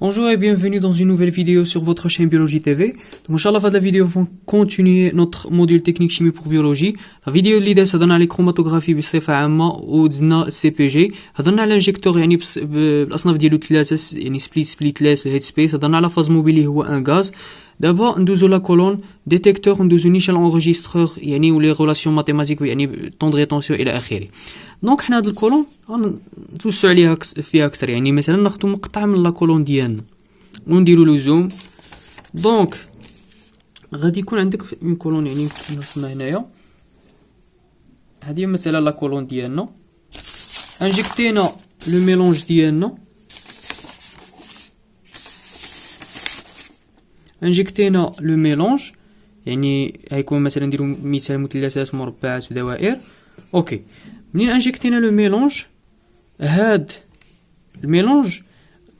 Bonjour et bienvenue dans une nouvelle vidéo sur votre chaîne Biologie TV. Donc, Inch'Allah, dans la vidéo, on va continuer notre module technique chimie pour biologie. La vidéo اللي دازت هضرنا على الكروماتوغرافي بصفة عامة ودزنا السي بي جي. هضرنا على انجكتور يعني بالاصناف ديالو ثلاثة يعني سبليت لاس وهيد سبيس. هضرنا على فاز موبيلي هو ان غاز. دابا ندوزو لا كولون ديتيكتور ندوزو نيشان انغيسترور يعني ولي ريلاسيون ماتيماتيك يعني طون دو ريتونسيون الى اخره. دونك حنا هاد الكولون غنتوسعو عليها فيها اكثر يعني مثلا ناخدو مقطع من لا كولون ديالنا ونديرو له زوم. دونك غادي يكون عندك اون كولون يعني وصلنا هنايا. هذه مثلا لا كولون ديالنا انجكتينا لو ميلونج ديالنا انجكتينا لو ميلونج يعني غيكون مثلا نديرو مثال مثلثات مربعات ودوائر. اوكي منين انجكتينا لو ميلونج هاد الميلونج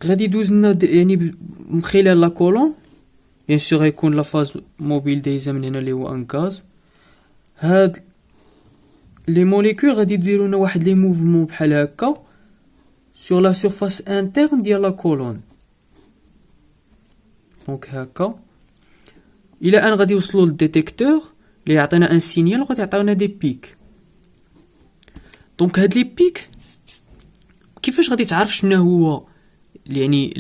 غادي يدوز لنا يعني من خلال لا كولون بيان سور غيكون لا فاز موبيل دايزه من هنا اللي هو ان غاز. هاد لي موليكول غادي يديروا لنا واحد لي موفمون بحال هكا سور لا سيرفاس انترن ديال لا كولون. دونك هكا الى ان غادي يوصلوا للديتيكتور اللي يعطينا ان سينيال وغادي يعطيونا دي بيك. دونك هاد لي بيك كيفاش غادي تعرف شنو هو يعني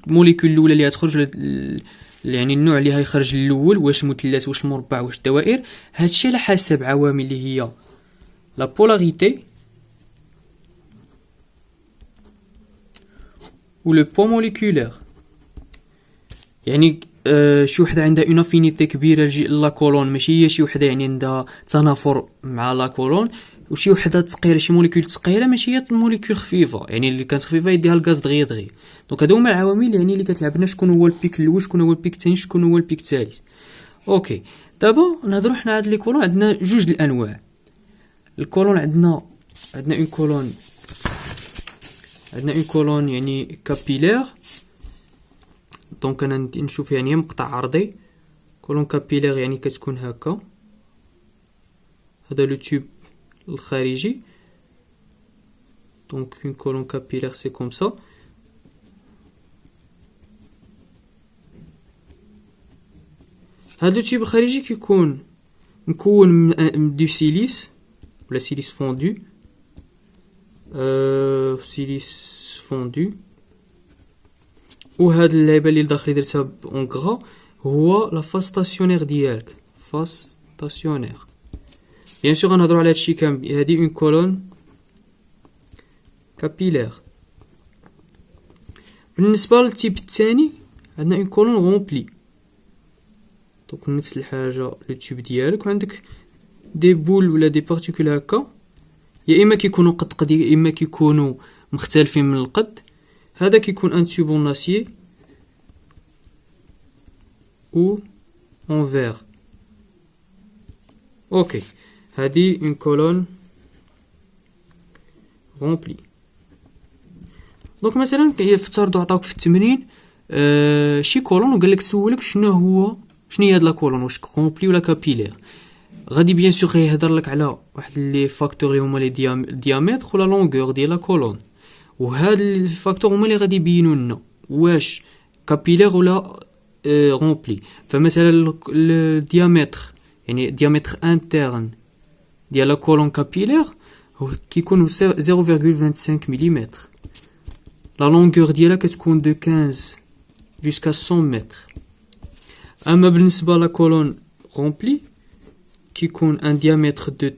الموليكول الاولى اللي غتخرج يعني النوع اللي غيخرج الاول واش مثلث واش مربع واش دوائر. هادشي على حسب عوامل اللي هي لا بولاريتي و لو بو موليكولير. يعني شي وحده عندها اون افينيتي كبيره لا كولون ماشي هي شي وحده يعني عندها تنافر مع لا كولون وشي وحده ثقيله شي موليكول ثقيله ماشي هي موليكول خفيفه يعني اللي كانت خفيفه يديها الغاز دغيا. دونك هادو هما العوامل يعني اللي كتلعب لنا شكون هو البيك الاول شكون هو البيك الثاني شكون هو البيك الثالث. اوكي دابا نهضروا حنا هاد لي كولون عندنا جوج الانواع. الكولون عندنا اون كولون يعني كابيلير. دونك انا نشوف يعني مقطع عرضي كولون كابيلير يعني كتكون هكا. هذا لو تيوب الخارجي. دونك اون كولون كابيلير سي كوم سا. هذا التيوب الخارجي كيكون مكون من دو سيليس ولا سيليس فوندو سيليس فوندو. وهاد اللعبه اللي لداخل درتها اون غرا هو لا فاز ستاسيونير ديالك فاز ستاسيونير. بيان سور غنهضروا على هادشي كامل. هادي اون كولون كابيلير. بالنسبه للتيب الثاني عندنا اون كولون غومبلي. دونك نفس الحاجه لو تيوب ديالك وعندك دي بول ولا دي بارتيكول هكا يا اما كيكونوا قد يا اما كيكونوا مختلفين من القد. هذا كيكون ان تيوب اون اسيي او اون فير. اوكي هذه اون كولون غومبلي. دونك مثلا يفترضوا عطاوك في التمرين شي كولون وقال لك سولك شنو هي هاد لا كولون واش غومبلي ولا كابيلير. غادي بيان سور يهضر لك على واحد لي فاكتور اللي هما لي ديامتر ولا لونغور ديال لا كولون. وهاد الفاكتور هما اللي غادي يبينوا لنا واش كابيلير ولا غومبلي. فمثلا الديامتر يعني ديامتر انترن ديال لا كولون كابيلير كيكون 0.25 ملم. لا لونغور ديالها كتكون دو 15 جوسكا 100 متر. اما بالنسبه لا كولون غومبلي كيكون ان ديامتر دو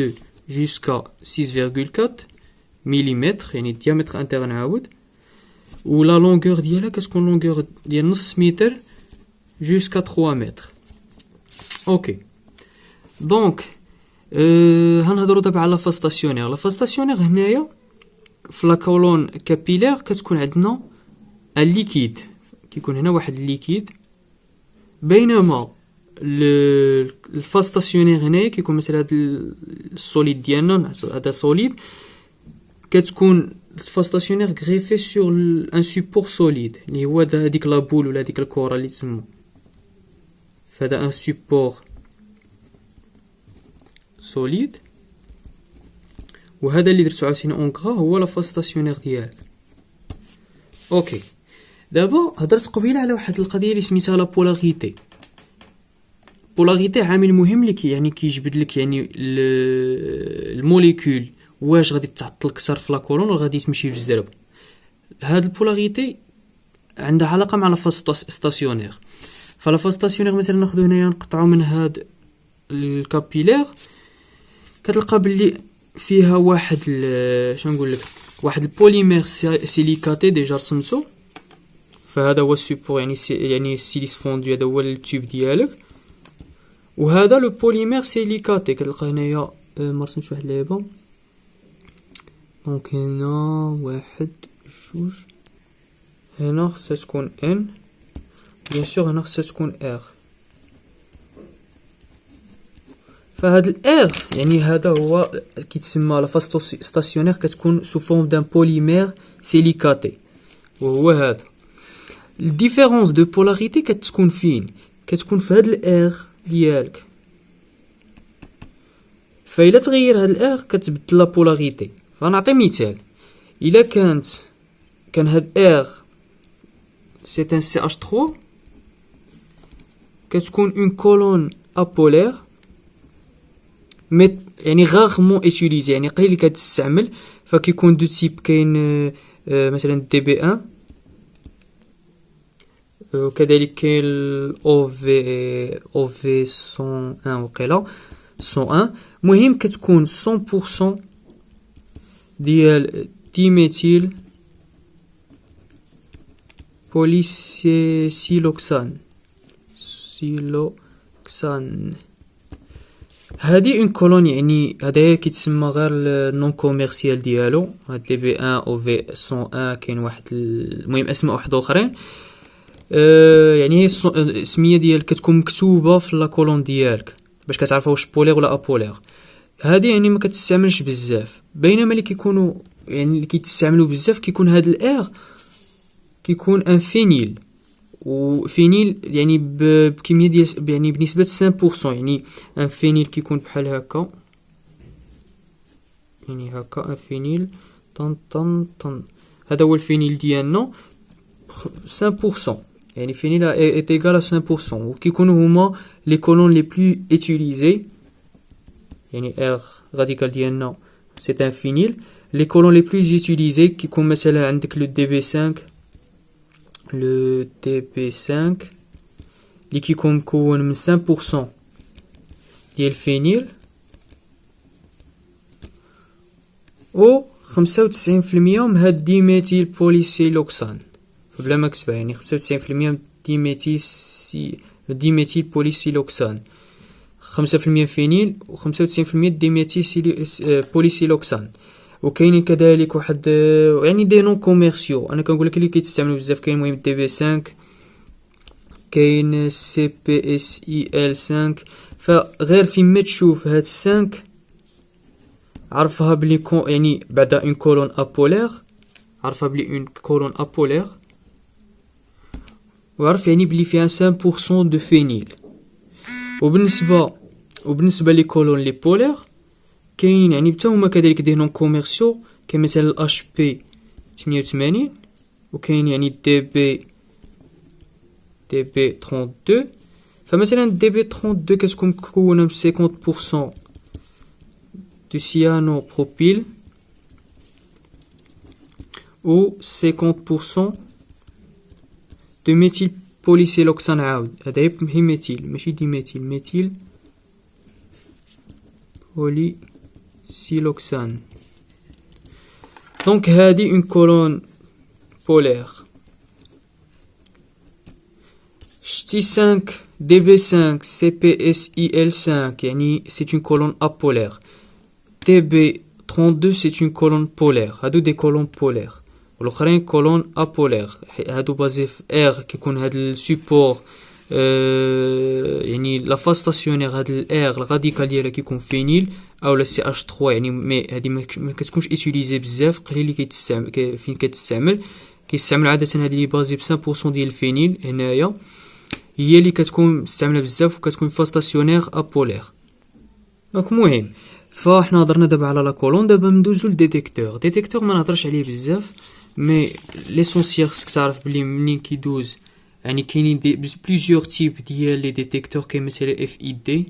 3.2 جوسكا 6.4 مليمتر يعني ديامتر انترن عاود. ولا لونغور ديالها كتكون لونغور ديال نص متر جوسكا 3 متر. اوكي دونك هنهضروا دابا على فاز ستاسيونير. لا فاز ستاسيونير هنايا في لا كولون كابيلير كتكون عندنا الليكيد كيكون هنا واحد الليكيد. بينما الفاز ستاسيونير هنايا كيكون مثلا هذا السوليد ديالنا هذا سوليد كتكون الفاز ستاسيونير غريفي سور ان سوبور سوليد اللي هو هذيك لا بول ولا هذيك الكره اللي تسمى. فهذا ان سوبور سوليد وهذا اللي درتو عاوتاني اون غرا هو لا فاز ستاسيونير ديالك. اوكي، دابا هضرت قبيله على واحد القضيه اللي سميتها لا بولاريتي. بولاريتي عامل مهم اللي يعني كيجبد لك يعني الموليكول واش غادي تعطل اكثر في لا كولون ولا غادي تمشي بالزرب. هاد البولاريتي عندها علاقه مع لا فاز ستاسيونير. فلا فاز ستاسيونير مثلا ناخذ هنايا نقطعوا من هاد الكابيلير، كتلقى باللي فيها واحد شنو نقول لك، واحد البوليمير سيليكاتي ديجا رسمته، فهذا هو السيبور يعني السيليس فوندو، هذا هو التيوب ديالك. وهذا لو بوليمير سيليكاتي كتلقى هنايا مرسومش واحد اللعيبه. دونك هنا واحد جوج، هنا خصها تكون ان، بيان سور هنا خصها تكون ار. فهاد الار يعني هذا هو كيتسمى لا فاز ستاسيونير، كتكون سو فورم دان بوليمير سيليكاتي، وهو هذا. الديفيرونس دو بولاريتي كتكون فين؟ كتكون في هاد الار ديالك. فإلا تغير هاد الار كتبدل لا بولاريتي. فنعطي مثال، الا كان هاد ار سي ان سي اش 3، كتكون اون كولون ابولير يعني غارمون اتيليزي، يعني قليل اللي كتستعمل. فكيكون دو تيب، كاين مثلا دي بي 1، وكذلك كاين او في 101 وقيلا 101. مهم كتكون 100% ديال ديميثيل بوليسيلوكسان. هذه اون كولون، يعني هذا كيتسمى غير النون كوميرسيال ديالو، هاد دي بي 1 او في 101. كاين واحد المهم اسماء واحد اخرين. يعني هي السميه ديال كتكون مكتوبه في لا كولون ديالك باش كتعرفوا واش بولير ولا ابولير. هذه يعني ما كتستعملش بزاف، بينما اللي كيكونوا يعني اللي كيتستعملوا بزاف كيكون هاد الار كيكون ان فينيل. وفينيل يعني بكميه ديال يعني بنسبه 5%. يعني ان فينيل كيكون بحال هكا، يعني هكا ان فينيل طن. هذا هو الفينيل ديالنا 5%، يعني فينيل est égal à 5%. وكيكونوا هما لي كولون لي بلو utilisés، يعني ار راديكال ديالنا سي ان فينيل. لي كولون لي بلو utilisés كيكون مثلا عندك لو دي بي 5، لو دي بي 5 اللي كيكون مكون من 5% ديال الفينيل و 95% من هاد ديميثيل بوليسيلوكسان. بلا ما كتبها، يعني 95% من ديميثيل بوليسيلوكسان، 5% فينيل و 95% ديميثيل بوليسيلوكسان. وكاينين كذلك واحد يعني دي نون كوميرسيو، انا كنقول لك اللي كيتستعملوا بزاف. كاين المهم دي بي 5، كاين سي بي اس اي ال 5. فغير فين ما تشوف هاد 5 عرفها بلي يعني بعدا اون كولون ابولير، عرفها بلي اون كولون ابولير، وعرف يعني بلي فيها 5% دو فينيل. وبالنسبه لي كولون لي بولير كاين يعني حتى هما كذلك دي نون كوميرسيو. كاين مثلا الاش بي 88، وكاين يعني دي بي 32. فمثلا دي بي 32 كتكون مكونه ب 50% دو سيانو بروبيل و 50% دو ميثيل بوليسيلوكسان. عاود هذا هي ميثيل ماشي ديميثيل، ميثيل بوليسيلوكسان. دونك هذه اون كولون بولير. شتي 5 دي بي 5 سي بي اس اي ال 5 يعني سي اون كولون ابولير. دي بي 32 سي اون كولون بولير. هادو دي كولون بولير، والاخرين كولون ابولير. هادو بازي في ار كيكون هاد السيبور يعني لا فاز ستاسيونير. هاد الار الراديكال ديالها كيكون فينيل او لا سي اش 3. يعني مي هادي ما كتكونش ايتيليزي بزاف، قليل اللي كيتستعمل. فين كيستعمل عاده هادي اللي بازي ب 5% ديال الفينيل. هنايا هي اللي كتكون مستعمله بزاف وكتكون فاز ستاسيونير ابولير. دونك مهم فاحنا هضرنا دابا على لا كولون. دابا ندوزو للديتيكتور. ديتيكتور ما نهضرش عليه بزاف، مي ليسونسيال خصك تعرف بلي منين كيدوز يعني كاينين بليزيور تيب ديال لي ديتيكتور. كاين مثلا اف اي دي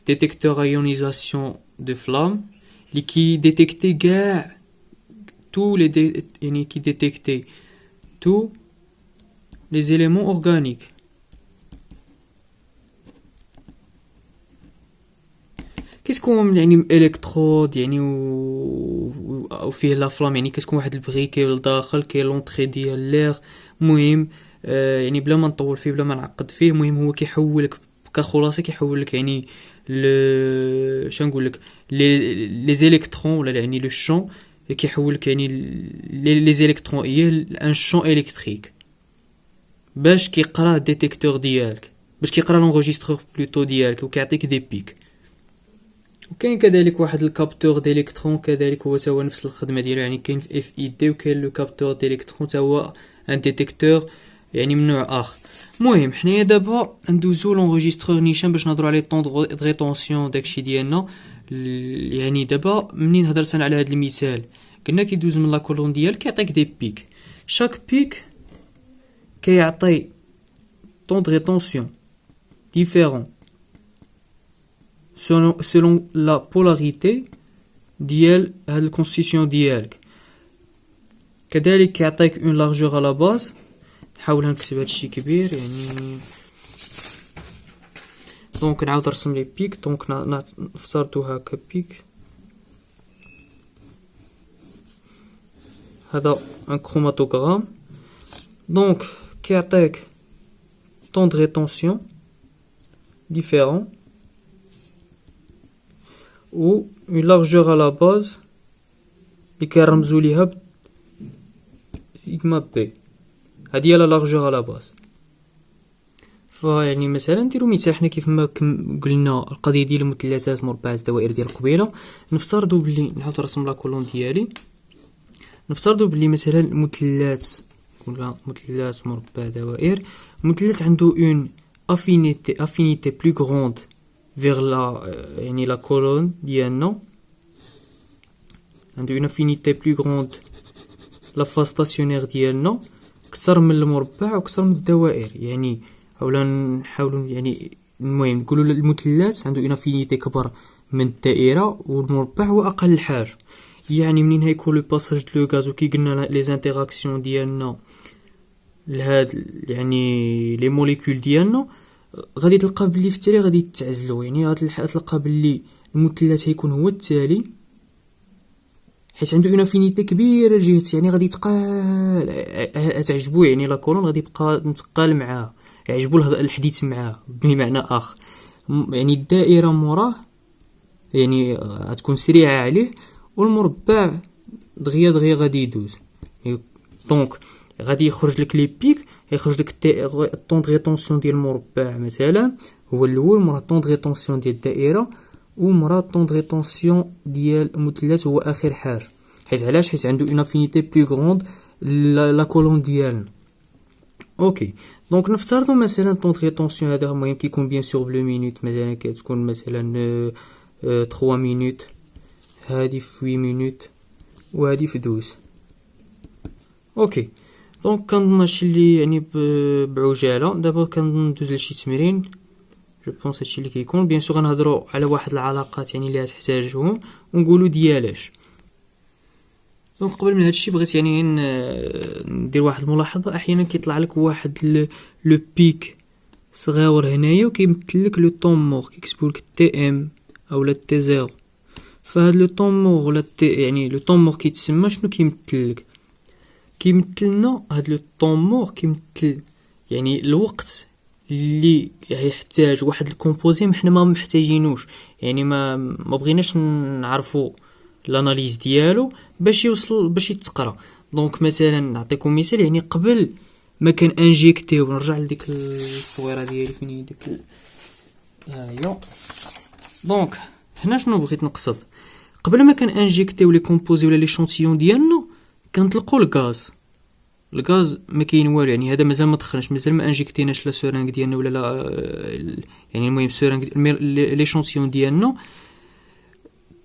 ديتيكتور ايونيزاسيون دو فلام اللي كي ديتيكتي كاع تو لي يعني كي ديتيكتي تو لي زيليمون اورغانيك. كتكون يعني الكترود يعني وفيه لا فلام، يعني كتكون واحد البغيكي لداخل كاين لونطري ديال لير. المهم يعني بلا ما نطول فيه بلا ما نعقد فيه، المهم هو كيحولك كخلاصه كيحولك يعني شنقول لك لي زيليكترون ولا يعني لو شون كيحولك يعني لي زيليكترون ان شون الكتريك باش كيقرا الديتيكتور ديالك، باش كيقرا لونغيسترور بلوتو ديالك وكيعطيك دي بيك. وكاين كذلك واحد الكابتور ديليكترون كذلك هو تاهو نفس الخدمه ديالو، يعني كاين في اف اي دي وكاين لو كابتور ديليكترون تاهو ان ديتيكتور يعني من نوع اخر. المهم حنايا دابا ندوزو لونغيسترور نيشان باش نهضروا على طون دو ريتونسيون داكشي ديالنا. يعني دابا منين هضرت انا على هذا المثال قلنا كيدوز من لا كولون ديالك كيعطيك دي بيك، شاك بيك كيعطي طون دو ريتونسيون ديفيرون selon la polarité ديال هاد الكونستيتيون ديالك. كذلك كيعطيك اون لارجور على باز. نحاول نكتب هادشي كبير يعني دونك نعاود نرسم لي بيك. دونك نفترضو هكا بيك، هذا ان كروماتوغرام. دونك كيعطيك طون دو ريتونسيون ديفيرون و une largeur à la base اللي كنرمزو ليها سيغما بي. هادي هي لا largeur à la base. فيعني مثلا نديرو مثال حنا كيف ما قلنا القضيه ديال المثلثات مربعات دوائر ديال القبيله. نفترضوا بلي نعاود نرسم لا كولون ديالي. نفترضوا بلي مثلا مثلث ولا مثلث مربع دوائر، مثلث عنده اون افينيتي بلو غروند vers la يعني la colonne ديالنا، عنده une affinité plus grande la phase stationnaire ديالنا اكثر من المربع واكثر من الدوائر. يعني اولا نحاولوا يعني المهم نقولوا المثلث عنده une affinité كبر من الدائره والمربع هو اقل حاجه. يعني منين هيكون لو باساج دو غاز وكي قلنا لي زانتيراكسيون ديالنا لهاد يعني لي موليكول ديالنا غادي تلقى بلي في التالي غادي يتعزلوا. يعني غادي تلقى بلي المثلث هيكون هو التالي حيت عنده اون افينيتي كبيره لجهه، يعني غادي تقال تعجبو يعني لا كولون غادي يبقى متقال معاه، يعجبو الحديث معاه بمعنى اخر. يعني الدائره موراه يعني غتكون سريعه عليه والمربع دغيا غادي يدوز. دونك غادي يخرج لك لي بيك، يخرج لك الطون دو ريتونسيون ديال المربع مثلا هو الاول، مرا طون دو ريتونسيون ديال الدائره، ومرا طون دو ريتونسيون ديال المثلث هو اخر حاجه. حيت علاش؟ حيت عنده اون افينيتي بلو غروند لا كولون ديالنا. اوكي دونك نفترضوا مثلا طون دو ريتونسيون هذا المهم كيكون بيان سور بلو مينوت، مثلا كتكون مثلا 3 مينوت، هادي في 8 مينوت وهادي في 12. اوكي دونك كنظن هادشي اللي يعني بعجاله. دابا كندوز لشي تمرين جو بونس هادشي اللي كيكون. بيان سور غنهضروا على واحد العلاقات يعني اللي تحتاجهم ونقولوا ديالاش. دونك قبل من هادشي بغيت يعني ندير واحد الملاحظه. احيانا كيطلع لك واحد لو بيك صغير هنايا وكيمثل لك لو طون مور، كيكتبوا لك تي ام او لا تي زيرو. فهاد لو طون مور ولا تي يعني لو طون مور كيتسمى شنو كيمثل لك؟ كيمثلنا هاد لو طون مور كيمثل يعني الوقت اللي يحتاج واحد الكومبوزي حنا ما محتاجينوش، يعني ما بغيناش نعرفوا الاناليز ديالو باش يوصل باش يتقرا. دونك مثلا نعطيكم مثال، يعني قبل ما كان انجيكتيو، نرجع لديك التصويره ديالي فين ديك ايوا. دونك هنا شنو بغيت نقصد؟ قبل ما كان انجيكتيو لي كومبوزي ولا لي شونتيون ديالنا كنطلقوا الغاز. الغاز ما كاين والو، يعني هذا مازال ما دخلناش، مازال ما انجكتيناش لا سورانغ ديالنا ولا لا يعني المهم سورانغ ليشونسيون ديالنا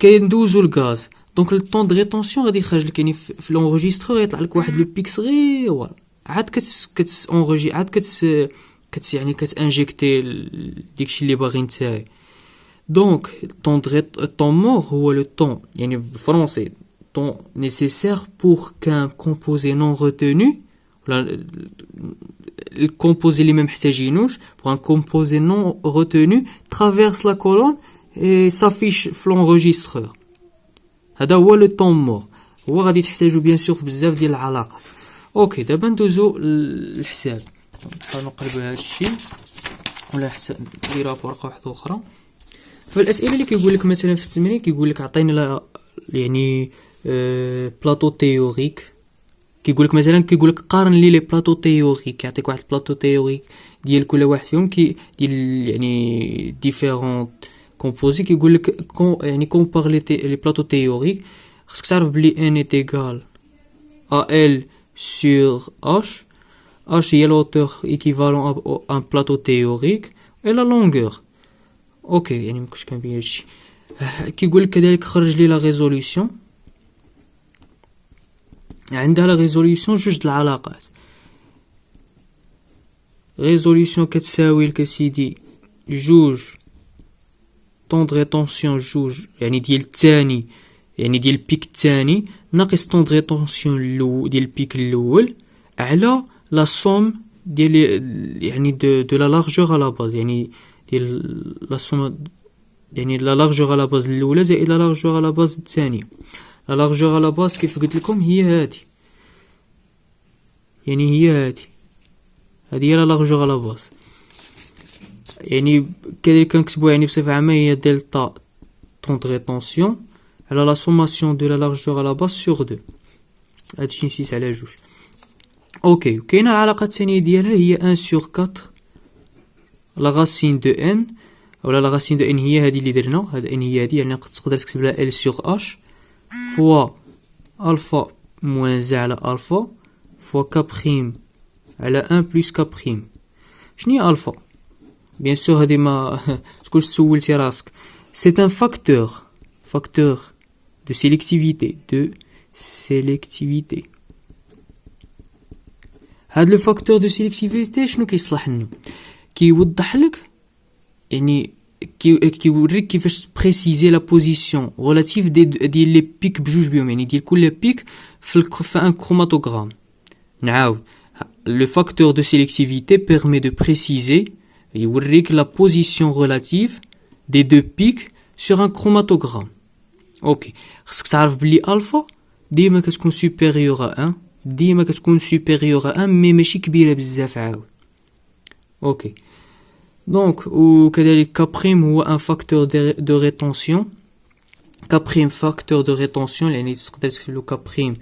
كندوزو الغاز. دونك الطون دو ريتونسيون غادي يخرج لك يعني في لونجيسترور يطلع لك واحد لو بيك صغير، عاد كتس اونجي عاد كتس يعني كتانجكتي داكشي اللي باغي نتاعي. دونك الطون مور هو لو طون يعني بالفرنسي طون nécessaire pour qu'un composé non retenu ولا الكومبوزي اللي ما محتاجينوش pour un composé non retenu traverse la colonne et s'affiche في l'enregistreur. هذا هو لو طون مور، هو غادي تحتاجو بيان سور في بزاف ديال العلاقات. اوكي دابا ندوزو للحساب، نبقاو نقلبو هذا الشيء ولا حساب نديروها في ورقه واحده اخرى. فالاسئله اللي كيقول لك مثلا في التمرين كيقول لك عطينا يعني بلاطو تيوريك، كيقول لك مثلا كيقول لك قارن لي بلاطو تيوريك، كيعطيك واحد البلاطو تيوريك ديال كل واحد فيهم ديال يعني ديفيرون كومبوزي. كيقول لك يعني كومبار لي بلاطو تيوريك، خصك تعرف بلي ان est égal à L sur H. H هي l'auteur équivalent à un plateau théorique et la longueur. اوكي يعني مكنتش كنبين هادشي. كيقول لك كذلك خرج لي لا ريزوليوشن، عندها لا ريزوليوشن جوج د العلاقات. ريزوليوشن كتساوي لك سيدي جوج طون د ريتونسيون جوج يعني ديال الثاني يعني ديال البيك الثاني ناقص طون د ريتونسيون ديال البيك الاول على لا سوم ديال يعني دو لا لارجور على باز، يعني ديال لا سوم يعني لا لارجور على باز الاولى زائد لا لارجور على باز الثانيه. لا لارجور على باز كيف قلت لكم هي هادي، يعني هي هادي لا لارجور على باز، يعني كذلك كنكتبوا يعني بصفه عامه هي دلتا طون د ريتونسيون على لا سوماسيون دو لا لارجور على باز سور 2. هادشي نسيت على جوج. اوكي وكاينه العلاقه الثانيه ديالها هي 1 sur 4 لا غاسين دو ان ولا لا غاسين دو ان هي هذه اللي درنا، هذا ان هي هذه يعني تقدر تكتب لها ال سور اش فوا الفا موان زا على الفا فوا ك بريم على 1 بلس ك بريم. شنو هي الفا؟ بيان سور هذه ما تكونش سولتي راسك. سي ان فاكتور دو سيليكتيفيتي. هاد لو فاكتور دو سيليكتيفيتي شنو كيصلح لنا؟ كيوضح لك يعني كيوريك كيفاش بريسيزي لا بوزيسيون ريلاتيف ديال لي بيك بجوج بهم، يعني ديال كل بيك في ان كروماتوغرام. نعاود لو فاكتور دو سيليكتيفيتي بيرمي دو بريسيزي يوريك لا بوزيسيون ريلاتيف دي دو بيك سور ان كروماتوغرام. اوكي خصك تعرف بلي الفا ديما كتكون سوبيريور ا 1، ديما كتكون سوبيريور ا 1 مي ماشي كبيره بزاف عاود. اوكي دونك وكذلك كابريم هو ان فاكتور دو ريتونسيون. كابريم فاكتور دو ريتونسيون يعني تقدر تكتب له كابريم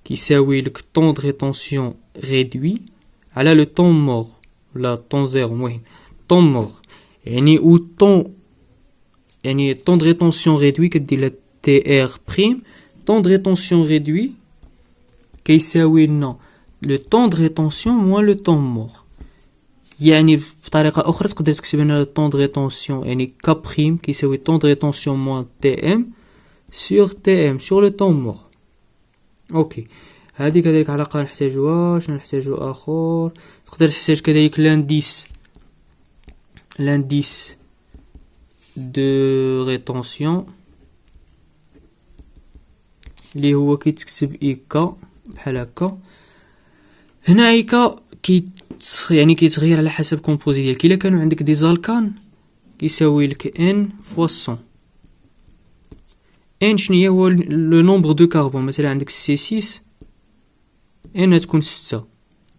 كيساوي لك طون دو ريتونسيون ريدوي على لو طون مور ولا طون زيرو، المهم طون مور يعني او طون يعني طون دو ريتونسيون ريدوي كدير لها تي ار بريم. طون دو ريتونسيون ريدوي كيساوي لنا لو طون دو ريتونسيون موان لو طون مور. يعني بطريقه اخرى تقدر تكتب لنا طون دو ريتونسيون يعني ك بريم كيساوي طون دو ريتونسيون موان تي ام سور لو طون مور. اوكي هذه كذلك علاقه نحتاجوها. شنو نحتاجو اخر؟ تقدر تحتاج كذلك لانديس دو ريتونسيون اللي هو كيتكتب ايكا بحال هكا. هنا ايكا يعني كيتغير على حسب كومبوزي ديالك. الا كانوا عندك دي زالكان كيساوي لك ان فوا 100. ان شنو هو لو نومبر دو كربون. مثلا عندك سي 6 ان تكون 6،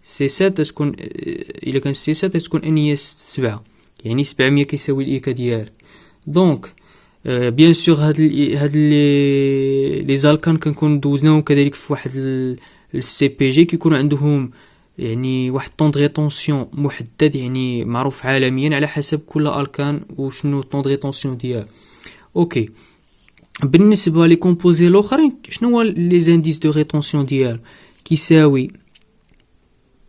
سي 7 تكون الا كان سي 7 تكون ان هي 7، يعني 700 كيساوي الايكا ديالك. دونك بيان سور هاد لي زالكان كنكون دوزناهم كذلك في واحد السي بي جي كيكونوا عندهم يعني واحد طون دو ريتونسيون محدد يعني معروف عالميا على حسب كل الكان وشنو طون دو ريتونسيون ديالو. اوكي بالنسبه لي كومبوزي الاخرين شنو هو لي زانديس دو ريتونسيون ديالو؟ كيساوي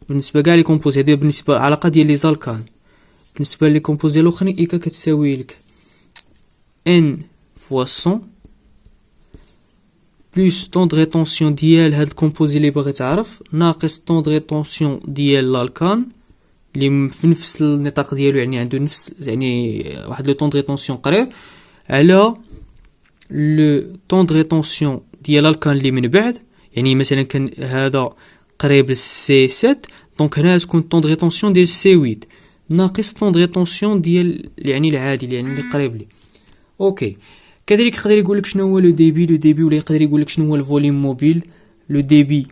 بالنسبه كاع لي كومبوزي هذه بالنسبه علاقه ديال لي زالكان. بالنسبه لي كومبوزي الاخرين ايكا كتساوي لك ان فوا 100 بلس طون دو ريتونسيون ديال هاد الكومبوزي اللي باغي تعرف ناقص طون دو ريتونسيون ديال لالكان اللي في نفس النطاق ديالو، يعني عنده نفس يعني واحد لو طون دو ريتونسيون قريب على لو طون دو ريتونسيون ديال الكان اللي من بعد. يعني مثلا كان هذا قريب للسي 7 دونك هنا تكون طون دو ريتونسيون ديال سي 8 ناقص طون دو ريتونسيون ديال يعني العادي يعني اللي قريب لي. اوكي كذلك يقدر يقول لك شنو هو لو ديبي ولا يقدر يقول لك شنو هو الفوليوم موبيل. لو ديبي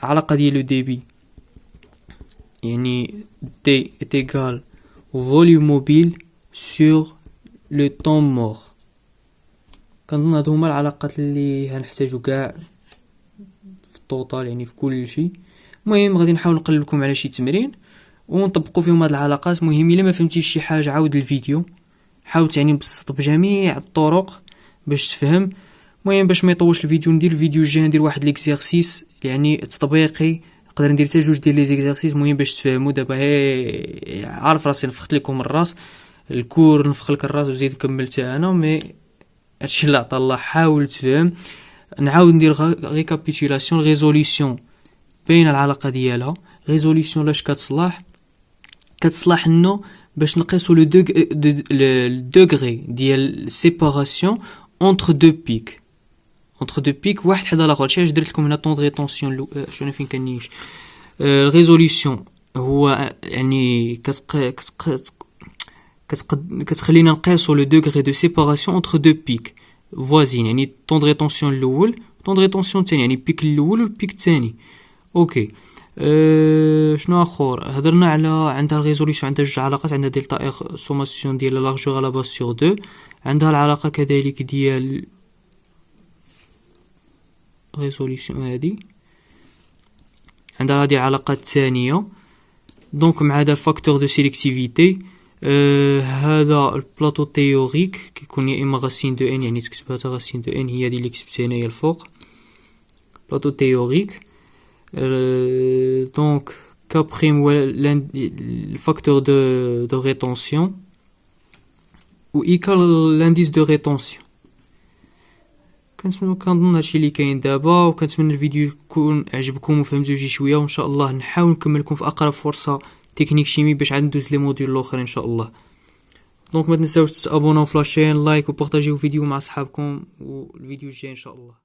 علاقه ديال لو ديبي يعني دي ايغال فوليوم موبيل سور لو طون مور. كنظن هادو هما العلاقات اللي هنحتاجو كاع في الطوطال يعني في كل شيء. المهم غادي نحاول نقول لكم على شي تمرين ونطبقوا فيهم هاد العلاقات. مهم الا ما فهمتيش شي حاجه عاود الفيديو، حاول يعني بسط بجميع الطرق باش تفهم. المهم باش ما يطولش الفيديو ندير الفيديو الجاي ندير واحد ليكزيرسيس يعني تطبيقي، نقدر ندير حتى جوج ديال لي زيكزيرسيس المهم باش تفهموا. دابا هي عارف راسي نفخت لكم الراس الكور نفخ لك الراس وزيد كملتها انا، مي هادشي اللي عطا الله. حاول تفهم. نعاود ندير ريكابيتولاسيون. ريزوليسيون باينه العلاقه ديالها. ريزوليسيون لاش كتصلح لنا باش نقيسوا لو دوغري ديال سيباراسيون اونتر دو بيك. اونتر دو بيك واحد حدا الاخر. شي درت لكم هنا طون دو ريتونسيون شنو فين كنيش. الريزوليسيون هو يعني كتخلينا نقيسوا لو دوغري دو سيباراسيون اونتر دو بيك فوازين، يعني طون دو ريتونسيون الاول طون دو ريتونسيون الثاني، يعني بيك الاول والبيك الثاني. اوكي شنو اخر هضرنا على عندها الريزوليسيون عندها جوج علاقات. عندها دلتا ار سوماسيون ديال لا لارجور على باس سور 2. عندها العلاقه كذلك ديال ريزوليسيون هادي عندها هذه العلاقات الثانيه. دونك مع هذا الفاكتور دو سيليكتيفيتي هذا البلاطو تيوريك كيكون يا اما غاسين دو ان يعني تكتبها تا غاسين دو ان هي هذه اللي كتبتها هنايا الفوق بلاطو تيوريك. donc K' هو الفاكتور دو ريتونسيون و ايكال لانديس دو ريتونسيون. كنظن هادشي اللي كاين دابا، وكنتمنى الفيديو يكون عجبكم وفهمتوا شي شويه، وان شاء الله نحاول نكمل لكم في اقرب فرصه تكنيك شيمي باش عاد ندوز لي موديول الاخرين ان شاء الله. دونك ما تنساوش تابوناو في لاشين لايك وبارطاجيو الفيديو مع صحابكم، والفيديو الجاي ان شاء الله.